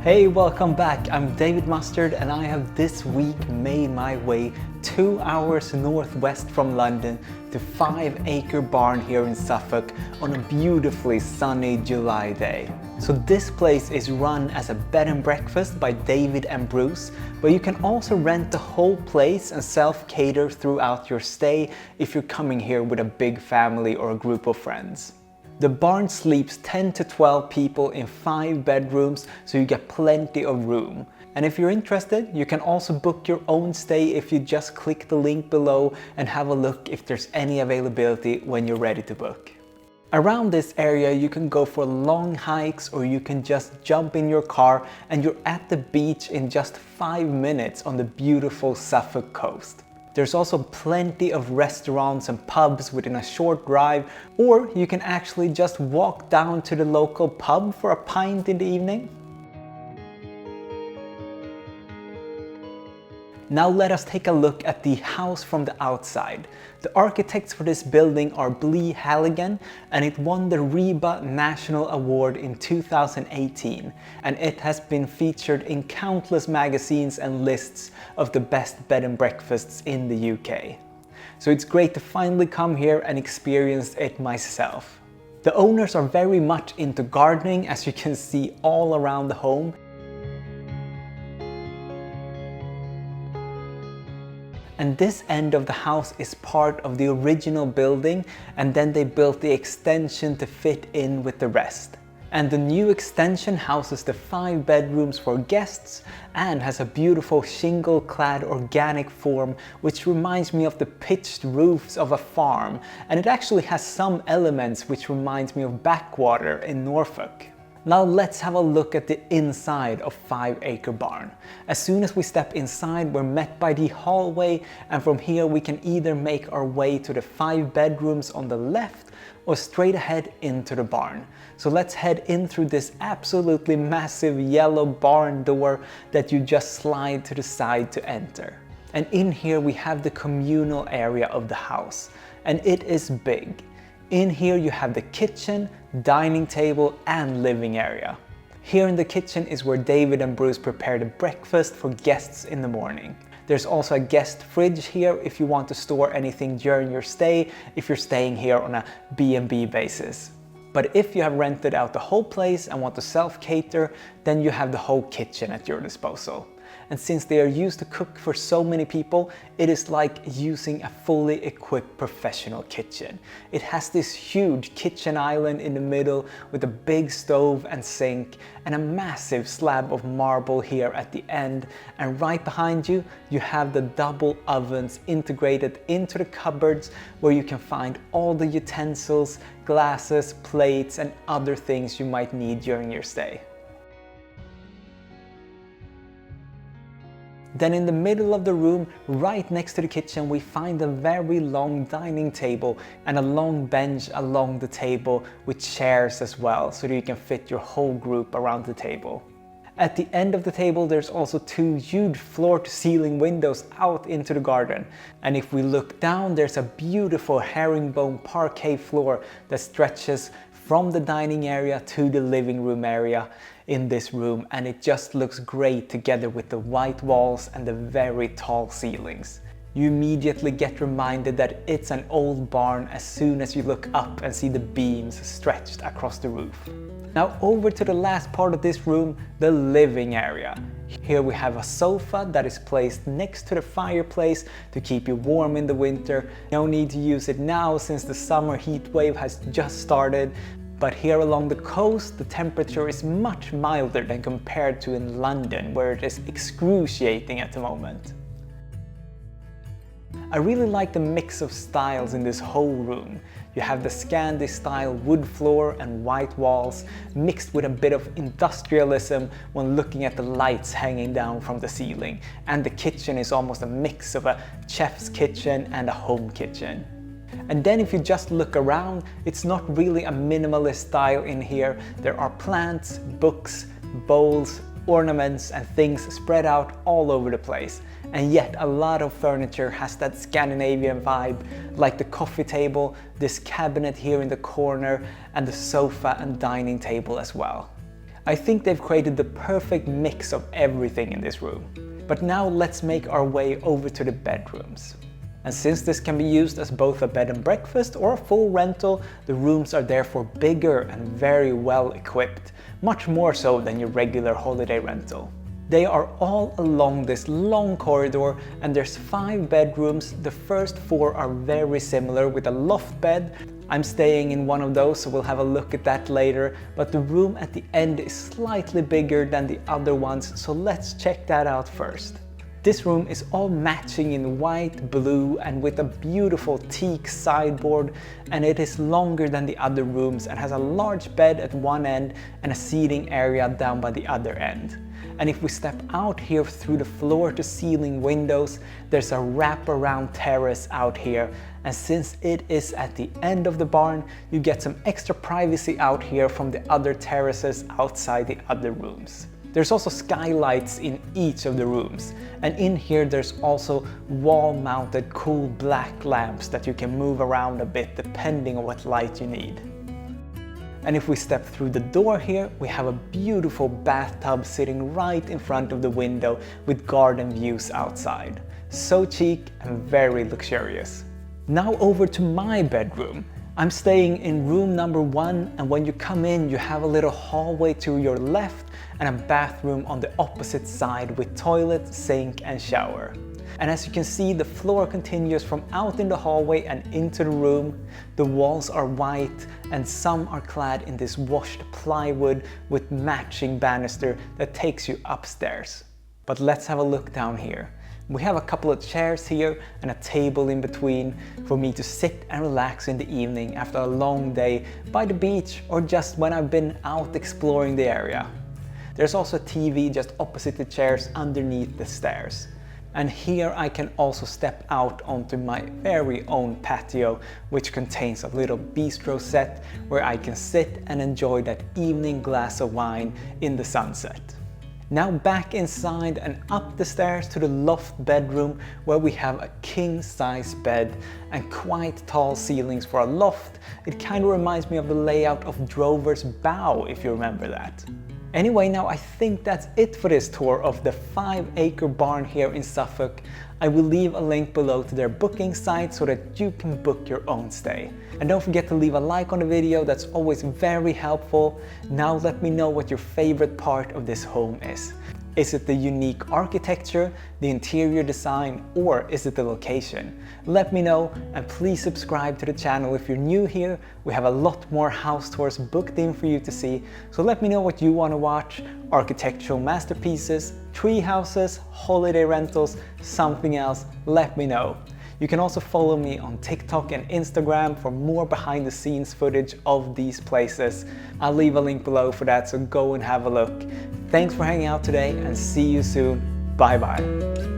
Hey, welcome back. I'm David Mustard and I have this week made my way 2 hours northwest from London to 5 Acre Barn here in Suffolk on a beautifully sunny July day. So this place is run as a bed and breakfast by David and Bruce, but you can also rent the whole place and self-cater throughout your stay if you're coming here with a big family or a group of friends. The barn sleeps 10 to 12 people in 5 bedrooms, so you get plenty of room. And if you're interested, you can also book your own stay if you just click the link below and have a look if there's any availability when you're ready to book. Around this area you can go for long hikes, or you can just jump in your car and you're at the beach in just 5 minutes on the beautiful Suffolk coast. There's also plenty of restaurants and pubs within a short drive, or you can actually just walk down to the local pub for a pint in the evening. Now let us take a look at the house from the outside. The architects for this building are Blee Halligan, and it won the REBA National Award in 2018, and it has been featured in countless magazines and lists of the best bed and breakfasts in the UK. So it's great to finally come here and experience it myself. The owners are very much into gardening, as you can see all around the home. And this end of the house is part of the original building, and then they built the extension to fit in with the rest. And the new extension houses the 5 bedrooms for guests and has a beautiful shingle clad organic form, which reminds me of the pitched roofs of a farm, and it actually has some elements which reminds me of backwater in Norfolk. Now let's have a look at the inside of 5 Acre Barn. As soon as we step inside, we're met by the hallway, and from here we can either make our way to the 5 bedrooms on the left or straight ahead into the barn. So let's head in through this absolutely massive yellow barn door that you just slide to the side to enter. And in here we have the communal area of the house, and it is big. In here you have the kitchen, dining table and living area. Here in the kitchen is where David and Bruce prepare the breakfast for guests in the morning. There's also a guest fridge here if you want to store anything during your stay, if you're staying here on a B&B basis. But if you have rented out the whole place and want to self-cater, then you have the whole kitchen at your disposal. And since they are used to cook for so many people, it is like using a fully equipped professional kitchen. It has this huge kitchen island in the middle with a big stove and sink and a massive slab of marble here at the end. And right behind you, you have the double ovens integrated into the cupboards, where you can find all the utensils, glasses, plates and other things you might need during your stay. Then in the middle of the room, right next to the kitchen, we find a very long dining table and a long bench along the table with chairs as well, so that you can fit your whole group around the table. At the end of the table, there's also 2 huge floor-to-ceiling windows out into the garden. And if we look down, there's a beautiful herringbone parquet floor that stretches from the dining area to the living room area in this room, and it just looks great together with the white walls and the very tall ceilings. You immediately get reminded that it's an old barn as soon as you look up and see the beams stretched across the roof. Now over to the last part of this room, the living area. Here we have a sofa that is placed next to the fireplace to keep you warm in the winter. No need to use it now since the summer heat wave has just started. But here along the coast, the temperature is much milder than compared to in London, where it is excruciating at the moment. I really like the mix of styles in this whole room. You have the Scandi style wood floor and white walls, mixed with a bit of industrialism when looking at the lights hanging down from the ceiling. And the kitchen is almost a mix of a chef's kitchen and a home kitchen. And then if you just look around, it's not really a minimalist style in here. There are plants, books, bowls, ornaments and things spread out all over the place. And yet a lot of furniture has that Scandinavian vibe, like the coffee table, this cabinet here in the corner, and the sofa and dining table as well. I think they've created the perfect mix of everything in this room. But now let's make our way over to the bedrooms. And since this can be used as both a bed and breakfast or a full rental, the rooms are therefore bigger and very well equipped, much more so than your regular holiday rental. They are all along this long corridor and there's 5 bedrooms. The first 4 are very similar with a loft bed. I'm staying in one of those, so we'll have a look at that later, but the room at the end is slightly bigger than the other ones, so let's check that out first. This room is all matching in white, blue and with a beautiful teak sideboard, and it is longer than the other rooms and has a large bed at one end and a seating area down by the other end. And if we step out here through the floor to ceiling windows, there's a wraparound terrace out here, and since it is at the end of the barn, you get some extra privacy out here from the other terraces outside the other rooms. There's also skylights in each of the rooms, and in here there's also wall-mounted cool black lamps that you can move around a bit depending on what light you need. And if we step through the door here, we have a beautiful bathtub sitting right in front of the window with garden views outside. So chic and very luxurious. Now over to my bedroom. I'm staying in room number 1, and when you come in you have a little hallway to your left and a bathroom on the opposite side with toilet, sink and shower. And as you can see, the floor continues from out in the hallway and into the room. The walls are white and some are clad in this washed plywood with matching banister that takes you upstairs. But let's have a look down here. We have a couple of chairs here and a table in between for me to sit and relax in the evening after a long day by the beach or just when I've been out exploring the area. There's also a TV just opposite the chairs underneath the stairs. And here I can also step out onto my very own patio, which contains a little bistro set where I can sit and enjoy that evening glass of wine in the sunset. Now back inside and up the stairs to the loft bedroom where we have a king-size bed and quite tall ceilings for a loft. It kind of reminds me of the layout of Drover's Bow, if you remember that. Anyway, now I think that's it for this tour of the 5-acre barn here in Suffolk. I will leave a link below to their booking site so that you can book your own stay. And don't forget to leave a like on the video, that's always very helpful. Now let me know what your favorite part of this home is. Is it the unique architecture, the interior design, or is it the location? Let me know, and please subscribe to the channel if you're new here. We have a lot more house tours booked in for you to see, so let me know what you want to watch. Architectural masterpieces, tree houses, holiday rentals, something else, let me know. You can also follow me on TikTok and Instagram for more behind the scenes footage of these places. I'll leave a link below for that, so go and have a look. Thanks for hanging out today and see you soon. Bye bye.